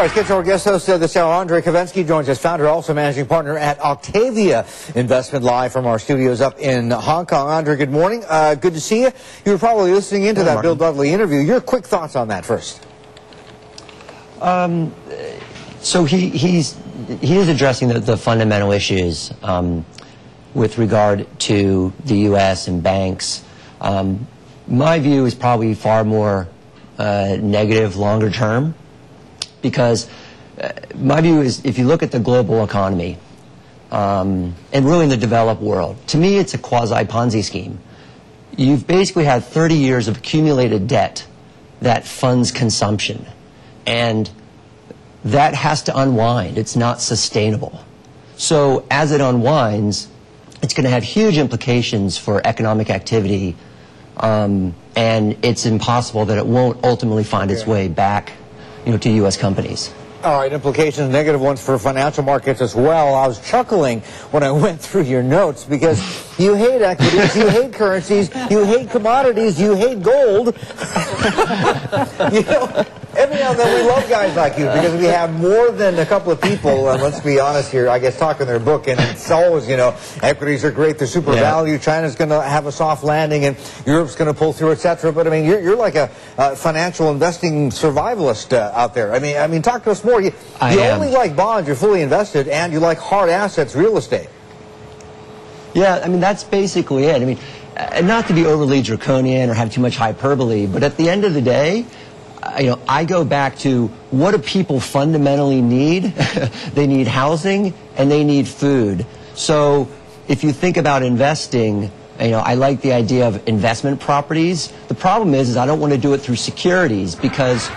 let's get to our guest host this hour. Andre Kovensky joins us, founder, also managing partner at Octavia Investment, live from our studios up in Hong Kong. Andre, good morning. Good to see you. You were probably listening into that Bill Dudley interview. Your quick thoughts on that first. So he is addressing the fundamental issues with regard to the U.S. and banks. My view is probably far more negative longer term, because my view is if you look at the global economy and really in the developed world, to me it's a quasi-Ponzi scheme. You've basically had 30 years of accumulated debt that funds consumption, and that has to unwind. It's not sustainable. So as it unwinds, it's going to have huge implications for economic activity, and it's impossible that it won't ultimately find its way back, to U.S. companies. All right, implications, negative ones for financial markets as well. I was chuckling when I went through your notes because you hate equities, you hate currencies, you hate commodities, you hate gold. Every now and then we love guys like you because we have more than a couple of people, and let's be honest here, I guess talking their book, and it's always, equities are great, they're super value, China's going to have a soft landing, and Europe's going to pull through, etc. But I mean, you're like a financial investing survivalist out there. I mean, talk to us more. You only like bonds, you're fully invested, and you like hard assets, real estate. Yeah, I mean, that's basically it. I mean, not to be overly draconian or have too much hyperbole, but at the end of the day, I go back to what do people fundamentally need? They need housing and they need food. So if you think about investing, I like the idea of investment properties. The problem is I don't want to do it through securities, because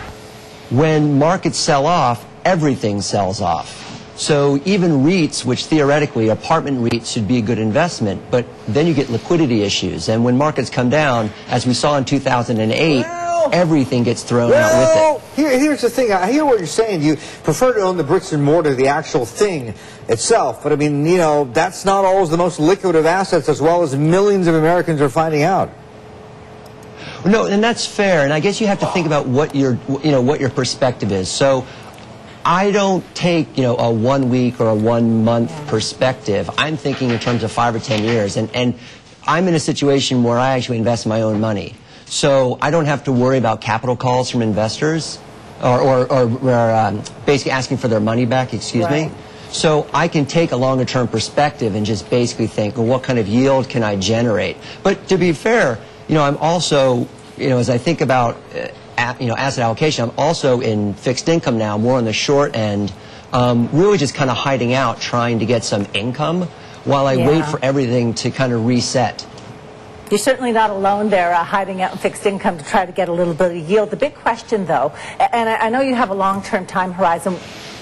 when markets sell off, everything sells off. So even REITs, which theoretically apartment REITs should be a good investment, but then you get liquidity issues. And when markets come down, as we saw in 2008, everything gets thrown out with it. Here's the thing. I hear what you're saying. You prefer to own the bricks and mortar, the actual thing itself. But I mean, that's not always the most liquid of assets, as well as millions of Americans are finding out. No, and that's fair. And I guess you have to think about what your perspective is. So I don't take, a 1 week or a 1 month perspective. I'm thinking in terms of 5 or 10 years. And I'm in a situation where I actually invest my own money. So I don't have to worry about capital calls from investors or basically asking for their money back, excuse me. So I can take a longer term perspective and just basically think, well, what kind of yield can I generate? But to be fair, I'm also, as I think about, asset allocation, I'm also in fixed income now, more on the short end, really just kind of hiding out, trying to get some income while I wait for everything to kind of reset. You're certainly not alone there, hiding out in fixed income to try to get a little bit of yield. The big question, though, and I know you have a long-term time horizon,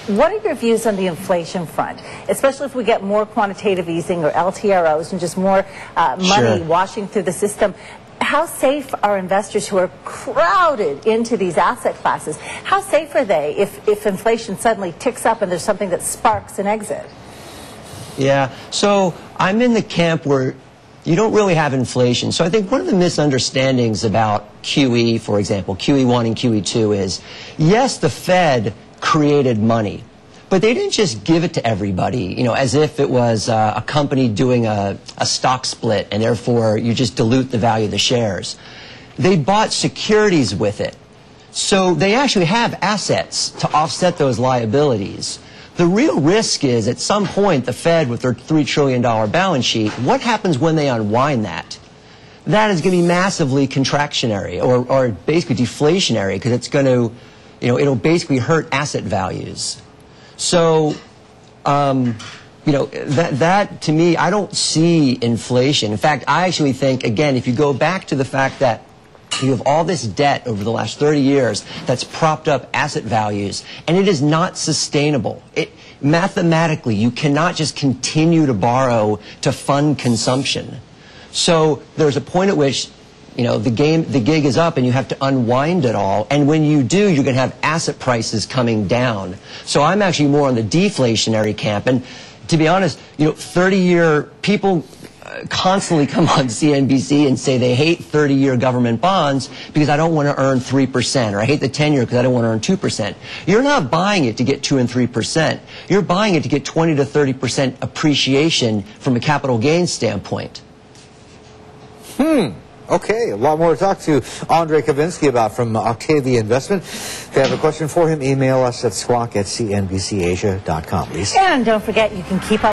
what are your views on the inflation front, especially if we get more quantitative easing or LTROs and just more money washing through the system? How safe are investors who are crowded into these asset classes? How safe are they if inflation suddenly ticks up and there's something that sparks an exit? Yeah, so I'm in the camp where you don't really have inflation. So I think one of the misunderstandings about QE, for example, QE1 and QE2 is, yes, the Fed created money, but they didn't just give it to everybody, as if it was a company doing a stock split and therefore you just dilute the value of the shares. They bought securities with it. So they actually have assets to offset those liabilities. The real risk is, at some point, the Fed, with their $3 trillion balance sheet, what happens when they unwind that? That is going to be massively contractionary or basically deflationary, because it's going to, it'll basically hurt asset values. So, that to me, I don't see inflation. In fact, I actually think, again, if you go back to the fact that you have all this debt over the last 30 years that's propped up asset values, and it is not sustainable. Mathematically, you cannot just continue to borrow to fund consumption. So there's a point at which, the gig is up and you have to unwind it all. And when you do, you're going to have asset prices coming down. So I'm actually more on the deflationary camp. And to be honest, 30-year people constantly come on CNBC and say they hate 30-year government bonds because I don't want to earn 3%, or I hate the 10-year because I don't want to earn 2%. You're not buying it to get 2 and 3%. You're buying it to get 20 to 30% appreciation from a capital gains standpoint. Okay, a lot more to talk to Andre Kovensky about from Octavia Investment. If you have a question for him, email us at squawk@cnbcasia.com. And don't forget, you can keep up